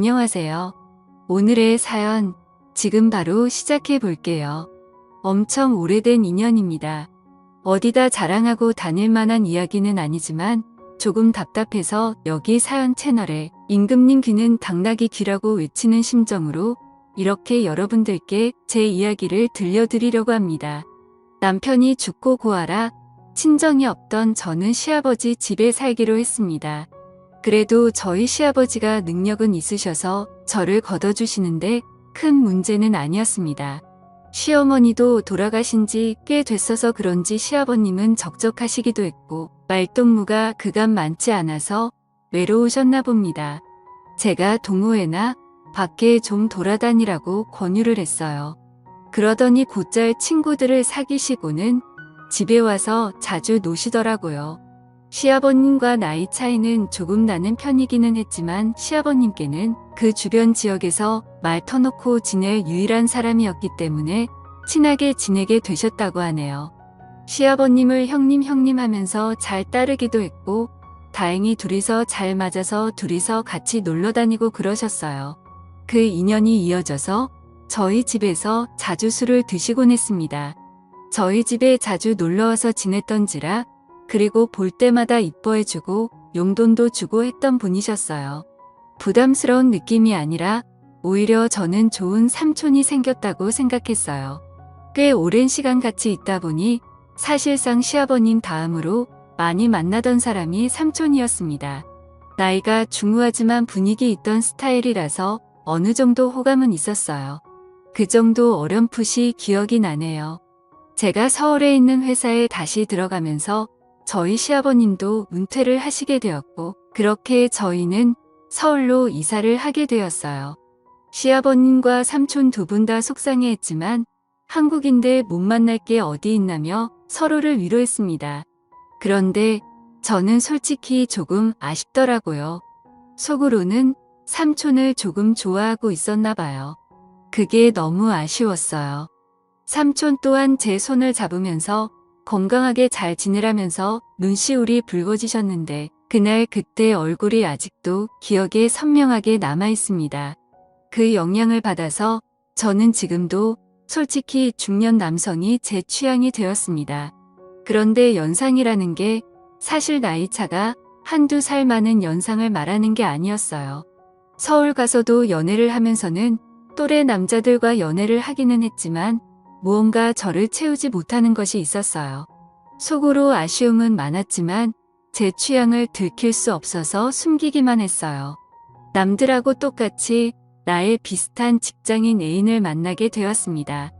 안녕하세요. 오늘의 사연 지금 바로 시작해 볼게요. 엄청 오래된 인연입니다. 어디다 자랑하고 다닐 만한 이야기는 아니지만 조금 답답해서 여기 사연 채널에 임금님 귀는 당나귀 귀라고 외치는 심정으로 이렇게 여러분들께 제 이야기를 들려드리려고 합니다. 남편이 죽고 고아라 친정이 없던 저는 시아버지 집에 살기로 했습니다. 그래도 저희 시아버지가 능력은 있으셔서 저를 걷어주시는데 큰 문제는 아니었습니다. 시어머니도 돌아가신 지 꽤 됐어서 그런지 시아버님은 적적하시기도 했고 말동무가 그간 많지 않아서 외로우셨나 봅니다. 제가 동호회나 밖에 좀 돌아다니라고 권유를 했어요. 그러더니 곧잘 친구들을 사귀시고는 집에 와서 자주 노시더라고요. 시아버님과 나이 차이는 조금 나는 편이기는 했지만 시아버님께는 그 주변 지역에서 말 터놓고 지낼 유일한 사람이었기 때문에 친하게 지내게 되셨다고 하네요. 시아버님을 형님 하면서 잘 따르기도 했고 다행히 둘이서 잘 맞아서 둘이서 같이 놀러 다니고 그러셨어요. 그 인연이 이어져서 저희 집에서 자주 술을 드시곤 했습니다. 저희 집에 자주 놀러와서 지냈던지라 그리고 볼 때마다 이뻐해주고 용돈도 주고 했던 분이셨어요. 부담스러운 느낌이 아니라 오히려 저는 좋은 삼촌이 생겼다고 생각했어요. 꽤 오랜 시간 같이 있다 보니 사실상 시아버님 다음으로 많이 만나던 사람이 삼촌이었습니다. 나이가 중후하지만 분위기 있던 스타일이라서 어느 정도 호감은 있었어요. 그 정도 어렴풋이 기억이 나네요. 제가 서울에 있는 회사에 다시 들어가면서 저희 시아버님도 은퇴를 하시게 되었고 그렇게 저희는 서울로 이사를 하게 되었어요. 시아버님과 삼촌 두 분 다 속상해했지만 한국인데 못 만날 게 어디 있나며 서로를 위로했습니다. 그런데 저는 솔직히 조금 아쉽더라고요. 속으로는 삼촌을 조금 좋아하고 있었나 봐요. 그게 너무 아쉬웠어요. 삼촌 또한 제 손을 잡으면서 건강하게 잘 지내라면서 눈시울이 붉어지셨는데 그날 그때 얼굴이 아직도 기억에 선명하게 남아 있습니다. 그 영향을 받아서 저는 지금도 솔직히 중년 남성이 제 취향이 되었습니다. 그런데 연상이라는 게 사실 나이차가 한두 살 많은 연상을 말하는 게 아니었어요. 서울 가서도 연애를 하면서는 또래 남자들과 연애를 하기는 했지만 무언가 저를 채우지 못하는 것이 있었어요. 속으로 아쉬움은 많았지만 제 취향을 들킬 수 없어서 숨기기만 했어요. 남들하고 똑같이 나의 비슷한 직장인 애인을 만나게 되었습니다.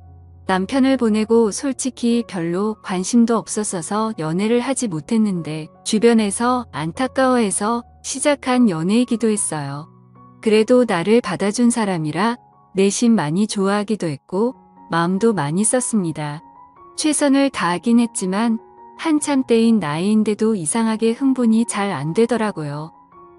남편을 보내고 솔직히 별로 관심도 없었어서 연애를 하지 못했는데 주변에서 안타까워해서 시작한 연애이기도 했어요. 그래도 나를 받아준 사람이라 내심 많이 좋아하기도 했고 마음도 많이 썼습니다. 최선을 다하긴 했지만 한참 때인 나이인데도 이상하게 흥분이 잘 안 되더라고요.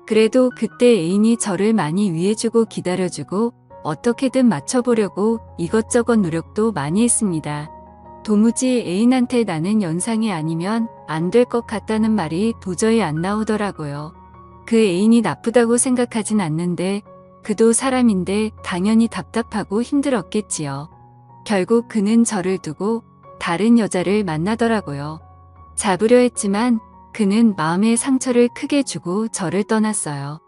그래도 그때 애인이 저를 많이 위해주고 기다려주고 어떻게든 맞춰보려고 이것저것 노력도 많이 했습니다. 도무지 애인한테 나는 연상이 아니면 안 될 것 같다는 말이 도저히 안 나오더라고요. 그 애인이 나쁘다고 생각하진 않는데 그도 사람인데 당연히 답답하고 힘들었겠지요. 결국 그는 저를 두고 다른 여자를 만나더라고요. 잡으려 했지만 그는 마음의 상처를 크게 주고 저를 떠났어요.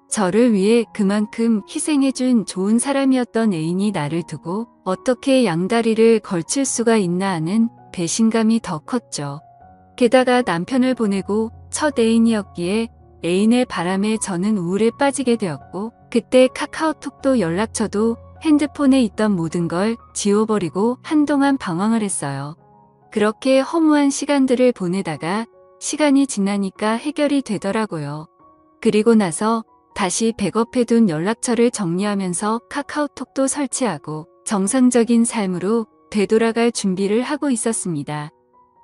저를 위해 그만큼 희생해준 좋은 사람이었던 애인이 나를 두고 어떻게 양다리를 걸칠 수가 있나 하는 배신감이 더 컸죠. 게다가 남편을 보내고 첫 애인이었기에 애인의 바람에 저는 우울에 빠지게 되었고 그때 카카오톡도 연락처도 핸드폰에 있던 모든 걸 지워버리고 한동안 방황을 했어요. 그렇게 허무한 시간들을 보내다가 시간이 지나니까 해결이 되더라고요. 그리고 나서 다시 백업해둔 연락처를 정리하면서 카카오톡도 설치하고 정상적인 삶으로 되돌아갈 준비를 하고 있었습니다.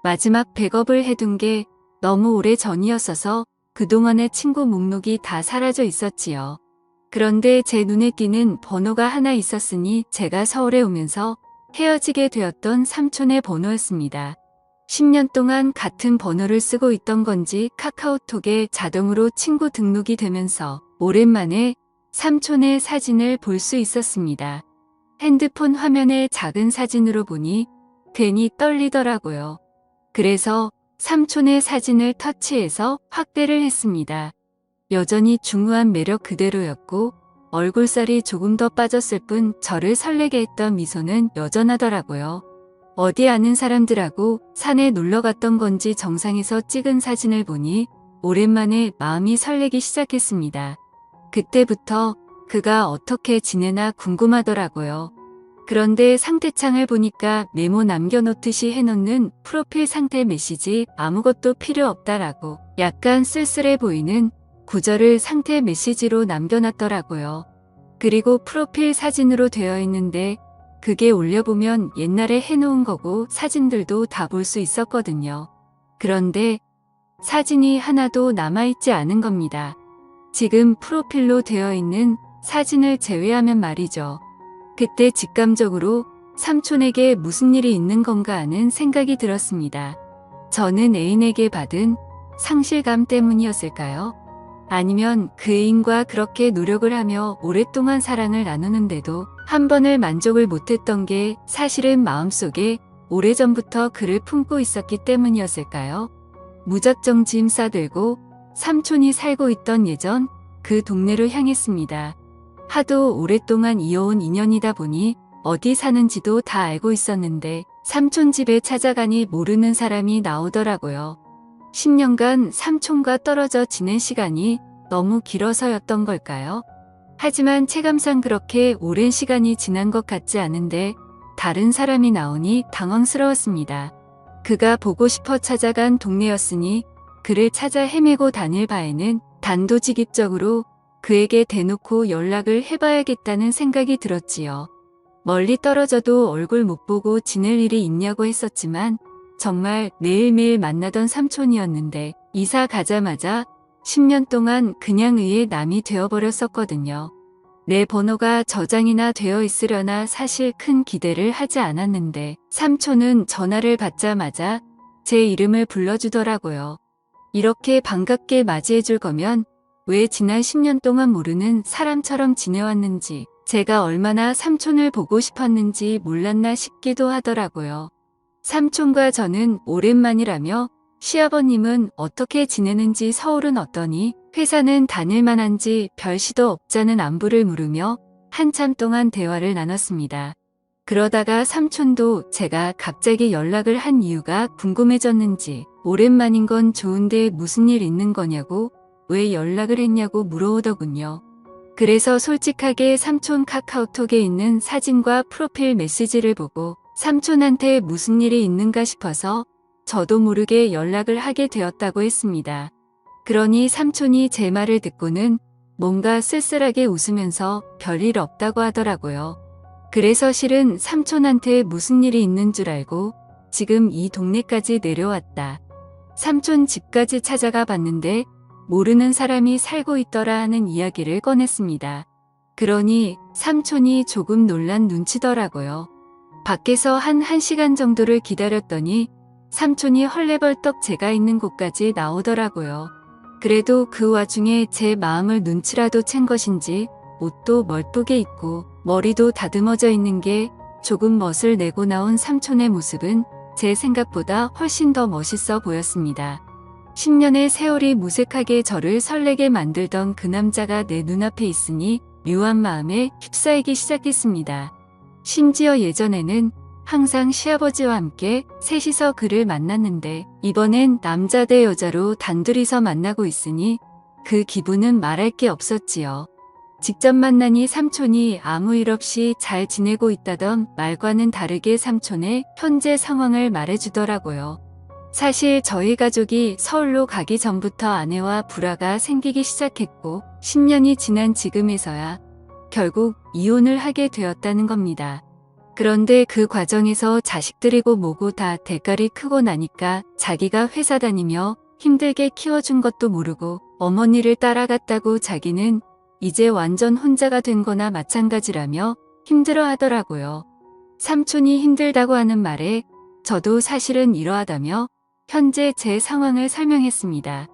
마지막 백업을 해둔 게 너무 오래 전이었어서 그동안의 친구 목록이 다 사라져 있었지요. 그런데 제 눈에 띄는 번호가 하나 있었으니 제가 서울에 오면서 헤어지게 되었던 삼촌의 번호였습니다. 10년 동안 같은 번호를 쓰고 있던 건지 카카오톡에 자동으로 친구 등록이 되면서 오랜만에 삼촌의 사진을 볼 수 있었습니다. 핸드폰 화면에 작은 사진으로 보니 괜히 떨리더라고요. 그래서 삼촌의 사진을 터치해서 확대를 했습니다. 여전히 중후한 매력 그대로였고 얼굴살이 조금 더 빠졌을 뿐 저를 설레게 했던 미소는 여전하더라고요. 어디 아는 사람들하고 산에 놀러 갔던 건지 정상에서 찍은 사진을 보니 오랜만에 마음이 설레기 시작했습니다. 그때부터 그가 어떻게 지내나 궁금하더라고요. 그런데 상태창을 보니까 메모 남겨놓듯이 해놓는 프로필 상태 메시지 아무것도 필요 없다라고 약간 쓸쓸해 보이는 구절을 상태 메시지로 남겨놨더라고요. 그리고 프로필 사진으로 되어 있는데 그게 올려보면 옛날에 해놓은 거고 사진들도 다 볼 수 있었거든요. 그런데 사진이 하나도 남아있지 않은 겁니다. 지금 프로필로 되어 있는 사진을 제외하면 말이죠. 그때 직감적으로 삼촌에게 무슨 일이 있는 건가 하는 생각이 들었습니다. 저는 애인에게 받은 상실감 때문이었을까요? 아니면 그 애인과 그렇게 노력을 하며 오랫동안 사랑을 나누는데도 한 번을 만족을 못했던 게 사실은 마음속에 오래전부터 그를 품고 있었기 때문이었을까요? 무작정 짐 싸들고 삼촌이 살고 있던 예전 그 동네로 향했습니다. 하도 오랫동안 이어온 인연이다 보니 어디 사는지도 다 알고 있었는데 삼촌 집에 찾아가니 모르는 사람이 나오더라고요. 10년간 삼촌과 떨어져 지낸 시간이 너무 길어서였던 걸까요? 하지만 체감상 그렇게 오랜 시간이 지난 것 같지 않은데 다른 사람이 나오니 당황스러웠습니다. 그가 보고 싶어 찾아간 동네였으니 그를 찾아 헤매고 다닐 바에는 단도직입적으로 그에게 대놓고 연락을 해봐야겠다는 생각이 들었지요. 멀리 떨어져도 얼굴 못 보고 지낼 일이 있냐고 했었지만 정말 매일매일 만나던 삼촌이었는데 이사 가자마자 10년 동안 그냥 의의 남이 되어버렸었거든요. 내 번호가 저장이나 되어 있으려나 사실 큰 기대를 하지 않았는데 삼촌은 전화를 받자마자 제 이름을 불러주더라고요. 이렇게 반갑게 맞이해줄 거면 왜 지난 10년 동안 모르는 사람처럼 지내왔는지 제가 얼마나 삼촌을 보고 싶었는지 몰랐나 싶기도 하더라고요. 삼촌과 저는 오랜만이라며 시아버님은 어떻게 지내는지 서울은 어떠니 회사는 다닐 만한지 별 시도 없자는 안부를 물으며 한참 동안 대화를 나눴습니다. 그러다가 삼촌도 제가 갑자기 연락을 한 이유가 궁금해졌는지 오랜만인 건 좋은데 무슨 일 있는 거냐고 왜 연락을 했냐고 물어오더군요. 그래서 솔직하게 삼촌 카카오톡에 있는 사진과 프로필 메시지를 보고 삼촌한테 무슨 일이 있는가 싶어서 저도 모르게 연락을 하게 되었다고 했습니다. 그러니 삼촌이 제 말을 듣고는 뭔가 쓸쓸하게 웃으면서 별일 없다고 하더라고요. 그래서 실은 삼촌한테 무슨 일이 있는 줄 알고 지금 이 동네까지 내려왔다. 삼촌 집까지 찾아가 봤는데 모르는 사람이 살고 있더라 하는 이야기를 꺼냈습니다. 그러니 삼촌이 조금 놀란 눈치더라고요. 밖에서 한 1시간 정도를 기다렸더니 삼촌이 헐레벌떡 제가 있는 곳까지 나오더라고요. 그래도 그 와중에 제 마음을 눈치라도 챈 것인지 옷도 멀쁘게 입고 머리도 다듬어져 있는 게 조금 멋을 내고 나온 삼촌의 모습은 제 생각보다 훨씬 더 멋있어 보였습니다. 10년의 세월이 무색하게 저를 설레게 만들던 그 남자가 내 눈앞에 있으니 묘한 마음에 휩싸이기 시작했습니다. 심지어 예전에는 항상 시아버지와 함께 셋이서 그를 만났는데 이번엔 남자 대 여자로 단둘이서 만나고 있으니 그 기분은 말할 게 없었지요. 직접 만나니 삼촌이 아무 일 없이 잘 지내고 있다던 말과는 다르게 삼촌의 현재 상황을 말해주더라고요. 사실 저희 가족이 서울로 가기 전부터 아내와 불화가 생기기 시작했고 10년이 지난 지금에서야 결국 이혼을 하게 되었다는 겁니다. 그런데 그 과정에서 자식들이고 뭐고 다 대가리 크고 나니까 자기가 회사 다니며 힘들게 키워준 것도 모르고 어머니를 따라갔다고 자기는 이제 완전 혼자가 된 거나 마찬가지라며 힘들어 하더라고요. 삼촌이 힘들다고 하는 말에 저도 사실은 이러하다며 현재 제 상황을 설명했습니다.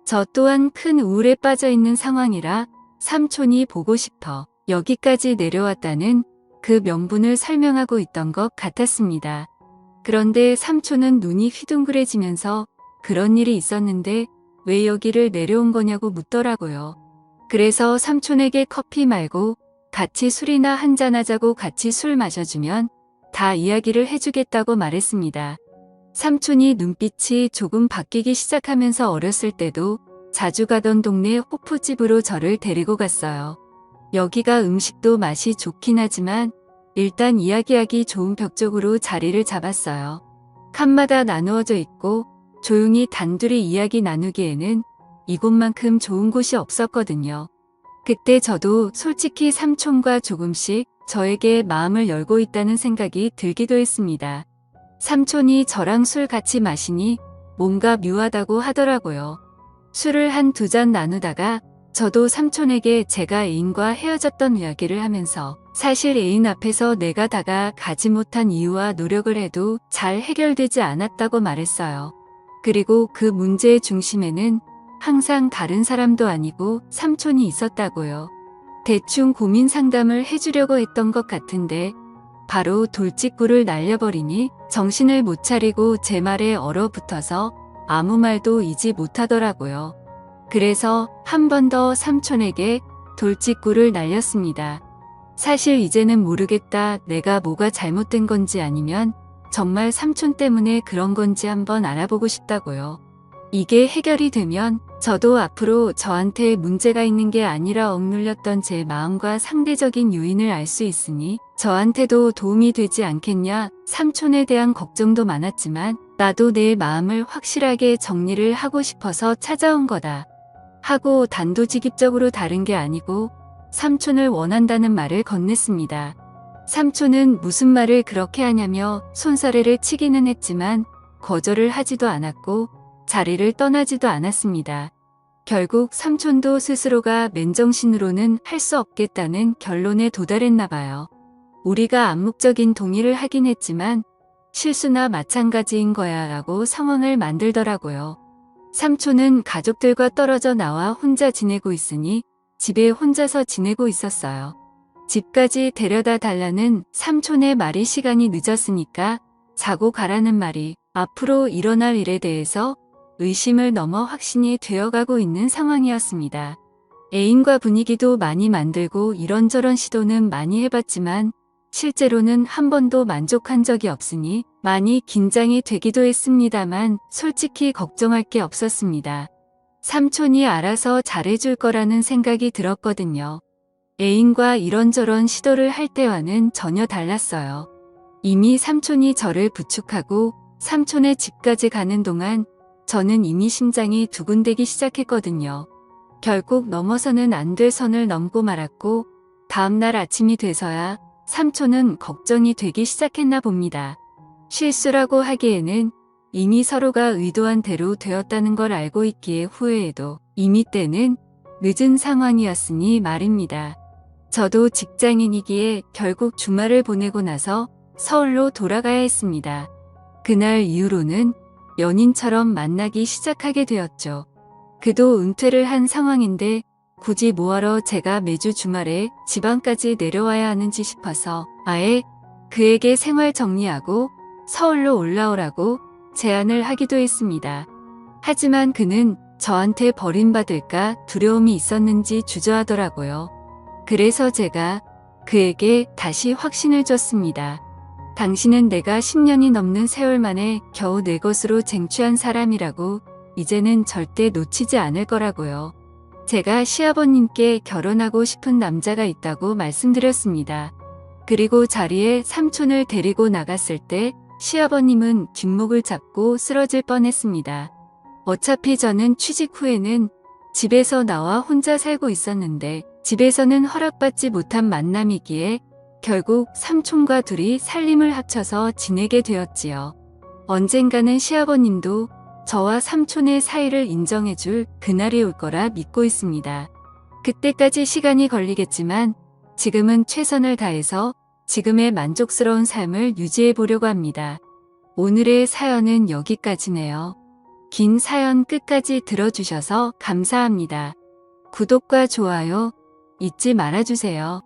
저 또한 큰 우울에 빠져 있는 상황이라 삼촌이 보고 싶어 여기까지 내려왔다는 그 명분을 설명하고 있던 것 같았습니다. 그런데 삼촌은 눈이 휘둥그레지면서 그런 일이 있었는데 왜 여기를 내려온 거냐고 묻더라고요. 그래서 삼촌에게 커피 말고 같이 술이나 한잔하자고 같이 술 마셔주면 다 이야기를 해주겠다고 말했습니다. 삼촌이 눈빛이 조금 바뀌기 시작하면서 어렸을 때도 자주 가던 동네 호프집으로 저를 데리고 갔어요. 여기가 음식도 맛이 좋긴 하지만 일단 이야기하기 좋은 벽 쪽으로 자리를 잡았어요. 칸마다 나누어져 있고 조용히 단둘이 이야기 나누기에는 이곳만큼 좋은 곳이 없었거든요. 그때 저도 솔직히 삼촌과 조금씩 저에게 마음을 열고 있다는 생각이 들기도 했습니다. 삼촌이 저랑 술 같이 마시니 뭔가 묘하다고 하더라고요. 술을 한 두 잔 나누다가 저도 삼촌에게 제가 애인과 헤어졌던 이야기를 하면서 사실 애인 앞에서 내가 다가가지 못한 이유와 노력을 해도 잘 해결되지 않았다고 말했어요. 그리고 그 문제의 중심에는 항상 다른 사람도 아니고 삼촌이 있었다고요. 대충 고민 상담을 해주려고 했던 것 같은데 바로 돌직구를 날려버리니 정신을 못 차리고 제 말에 얼어붙어서 아무 말도 이지 못하더라고요. 그래서 한 번 더 삼촌에게 돌직구를 날렸습니다. 사실 이제는 모르겠다. 내가 뭐가 잘못된 건지 아니면 정말 삼촌 때문에 그런 건지 한번 알아보고 싶다고요. 이게 해결이 되면 저도 앞으로 저한테 문제가 있는 게 아니라 억눌렸던 제 마음과 상대적인 요인을 알 수 있으니 저한테도 도움이 되지 않겠냐. 삼촌에 대한 걱정도 많았지만 나도 내 마음을 확실하게 정리를 하고 싶어서 찾아온 거다 하고 단도직입적으로 다른 게 아니고 삼촌을 원한다는 말을 건넸습니다. 삼촌은 무슨 말을 그렇게 하냐며 손사래를 치기는 했지만 거절을 하지도 않았고 자리를 떠나지도 않았습니다. 결국 삼촌도 스스로가 맨정신으로는 할 수 없겠다는 결론에 도달했나 봐요. 우리가 암묵적인 동의를 하긴 했지만 실수나 마찬가지인 거야 라고 상황을 만들더라고요. 삼촌은 가족들과 떨어져 나와 혼자 지내고 있으니 집에 혼자서 지내고 있었어요. 집까지 데려다 달라는 삼촌의 말이 시간이 늦었으니까 자고 가라는 말이 앞으로 일어날 일에 대해서 의심을 넘어 확신이 되어가고 있는 상황이었습니다. 애인과 분위기도 많이 만들고 이런저런 시도는 많이 해봤지만 실제로는 한 번도 만족한 적이 없으니 많이 긴장이 되기도 했습니다만 솔직히 걱정할 게 없었습니다. 삼촌이 알아서 잘해줄 거라는 생각이 들었거든요. 애인과 이런저런 시도를 할 때와는 전혀 달랐어요. 이미 삼촌이 저를 부축하고 삼촌의 집까지 가는 동안 저는 이미 심장이 두근대기 시작했거든요. 결국 넘어서는 안 될 선을 넘고 말았고 다음날 아침이 돼서야 삼촌은 걱정이 되기 시작했나 봅니다. 실수라고 하기에는 이미 서로가 의도한 대로 되었다는 걸 알고 있기에 후회해도 이미 때는 늦은 상황이었으니 말입니다. 저도 직장인이기에 결국 주말을 보내고 나서 서울로 돌아가야 했습니다. 그날 이후로는 연인처럼 만나기 시작하게 되었죠. 그도 은퇴를 한 상황인데 굳이 뭐하러 제가 매주 주말에 지방까지 내려와야 하는지 싶어서 아예 그에게 생활 정리하고 서울로 올라오라고 제안을 하기도 했습니다. 하지만 그는 저한테 버림받을까 두려움이 있었는지 주저하더라고요. 그래서 제가 그에게 다시 확신을 줬습니다. 당신은 내가 10년이 넘는 세월 만에 겨우 내 것으로 쟁취한 사람이라고 이제는 절대 놓치지 않을 거라고요. 제가 시아버님께 결혼하고 싶은 남자가 있다고 말씀드렸습니다. 그리고 자리에 삼촌을 데리고 나갔을 때 시아버님은 뒷목을 잡고 쓰러질 뻔했습니다. 어차피 저는 취직 후에는 집에서 나와 혼자 살고 있었는데 집에서는 허락받지 못한 만남이기에 결국 삼촌과 둘이 살림을 합쳐서 지내게 되었지요. 언젠가는 시아버님도 저와 삼촌의 사이를 인정해줄 그날이 올 거라 믿고 있습니다. 그때까지 시간이 걸리겠지만 지금은 최선을 다해서 지금의 만족스러운 삶을 유지해 보려고 합니다. 오늘의 사연은 여기까지네요. 긴 사연 끝까지 들어주셔서 감사합니다. 구독과 좋아요 잊지 말아주세요.